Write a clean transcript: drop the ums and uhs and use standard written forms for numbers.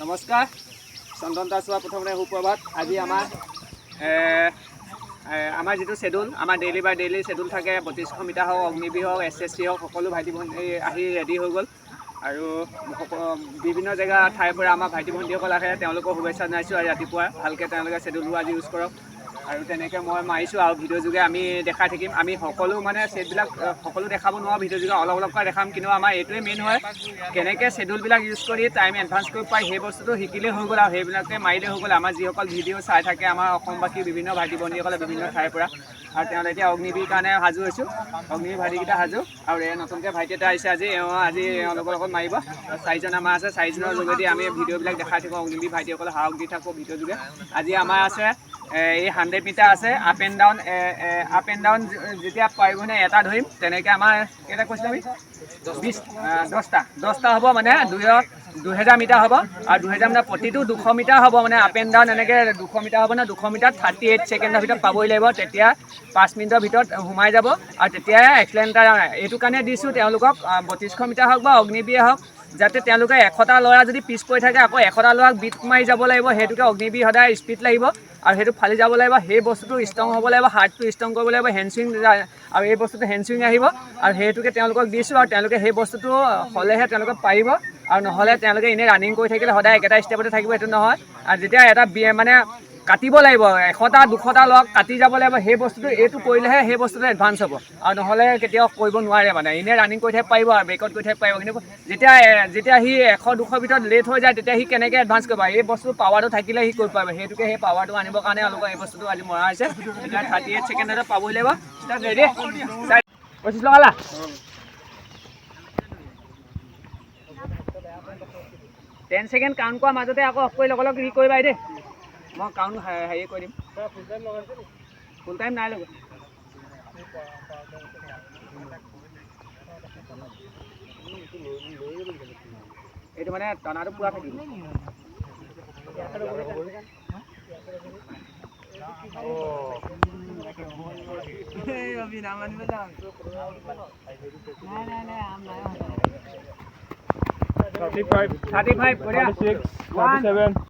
নমস্কাৰ চন্দন দাসোৱা প্ৰথমতে সুপ্ৰভাত আজি আমাৰ যিটো শেডুল আমাৰ ডেইলি বাই ডেইলি শেডুল থাকে 3200 মিটাৰ হওক অগ্নিবীৰ হওক SSC হওক সকলো ভাইটি ভণ্টি আহি ৰেডি হৈ গ'ল আৰু বিভিন্ন জেগা ঠাইৰ পৰা আমাৰ ভাইটি ভণ্টিসকল আহে তেওঁলোকক শুভেচ্ছা জনাইছোঁ আৰু ৰাতিপুৱা ভালকৈ তেওঁলোকে শেডুলবোৰ আজি ইউজ কৰক আৰু তেনেকৈ মই মাৰিছোঁ আৰু ভিডিঅ' যোগে আমি দেখাই থাকিম আমি সকলো মানে ছেটবিলাক সকলো দেখাব নোৱাৰোঁ ভিডিঅ' যোগে অলপ অলপকৈ দেখাম কিন্তু আমাৰ এইটোৱে মেইন হয় কেনেকৈ শেডুলবিলাক ইউজ কৰি টাইম এডভান্স কৰিব পাৰি সেই বস্তুটো শিকিলেই হৈ গ'ল আৰু সেইবিলাকে মাৰিলে হৈ গ'ল আমাৰ যিসকল ভিডিঅ' চাই থাকে আমাৰ অসমবাসী বিভিন্ন ভাইটি ভণ্টিসকলে বিভিন্ন ঠাইৰ পৰা আৰু তেওঁলোকে এতিয়া অগ্নিবীৰ কাৰণে সাজু হৈছোঁ অগ্নিবীৰ ভাইটিকেইটা সাজু আৰু এই নতুনকৈ ভাইটি এটা আহিছে আজি এওঁলোকৰ লগত মাৰিব 4জন আমাৰ আছে 4জনৰ যোগেদি আমি ভিডিঅ'বিলাক দেখাই থাকোঁ অগ্নিবীৰ ভাইটিসকলে সাহস দি থাকোঁ ভিডিঅ' যোগে আজি আমাৰ আছে এই 100 মিটাৰ আছে আপ এণ্ড ডাউন যেতিয়া পাৰিবনে এটা ধৰিম তেনেকৈ আমাৰ কেইটা কৈছিলোঁ আমি 10টা হ'ব মানে 2000 মিটাৰ হ'ব আৰু 2000 মিটাৰ প্ৰতিটো 200 মিটাৰ হ'ব মানে আপ এণ্ড ডাউন এনেকৈ 200 মিটাৰ হ'ব ন 200 মিটাৰ 38 ছেকেণ্ডৰ ভিতৰত পাবই লাগিব তেতিয়া 5 মিনিটৰ ভিতৰত সোমাই যাব আৰু তেতিয়া এক্সেলেণ্টাৰ এইটো কাৰণে দিছোঁ তেওঁলোকক 3200 মিটাৰ হওক বা অগ্নিবীৰে হওক যাতে তেওঁলোকে 100টা ল'ৰা যদি পিছ পৰি থাকে আকৌ 100টা ল'ৰাক বিট মাৰি যাব লাগিব সেইটোকে অগ্নিবীৰ সদায় স্পীড লাগিব আৰু সেইটো ফালি যাব লাগিব সেই বস্তুটো ষ্ট্ৰং হ'ব লাগিব হাৰ্টটো ষ্ট্ৰং কৰিব লাগিব হেণ্ডছুইং আৰু এই বস্তুটো হেণ্ডছুইং আহিব আৰু সেইটোকে তেওঁলোকক দিছোঁ আৰু তেওঁলোকে সেই বস্তুটো হ'লেহে তেওঁলোকে পাৰিব আৰু নহ'লে তেওঁলোকে এনেই ৰানিং কৰি থাকিলে সদায় একেটা ষ্টেপতে থাকিব সেইটো নহয় আৰু যেতিয়া এটা মানে কাটিব লাগিব 100টা 200টা লগ কাটি যাব লাগিব সেই বস্তুটো এইটো কৰিলেহে সেই বস্তুটো এডভান্স হ'ব আৰু নহ'লে কেতিয়াও কৰিব নোৱাৰে মানে এনেই ৰানিং কৰি থাকিব পাৰিব আৰু ব্ৰেকত কৰি থাকিব পাৰিব কিন্তু যেতিয়া সি 100 200 ভিতৰত লেট হৈ যায় তেতিয়া সি কেনেকৈ এডভান্স কৰিব এই বস্তু পাৱাৰটো থাকিলে সি কৰিব পাৰিব সেইটোকে সেই পাৱাৰটো আনিবৰ কাৰণে তেওঁলোকক এই বস্তুটো আজি মৰা হৈছে এতিয়া 38 ছেকেণ্ডতে পাবই লাগিব ষ্টাৰ্ট ৰেডি 25 লগালা 10 ছেকেণ্ড কাউণ্ট কৰাৰ মাজতে আকৌ অফ কৰি লগালগ কি কৰিবা দেই মই কাউণ্ট হেৰি কৰি দিম ফুল টাইম নাই লগা এইটো মানে টনাটো পুৰা থাকিব নাই 35 36 47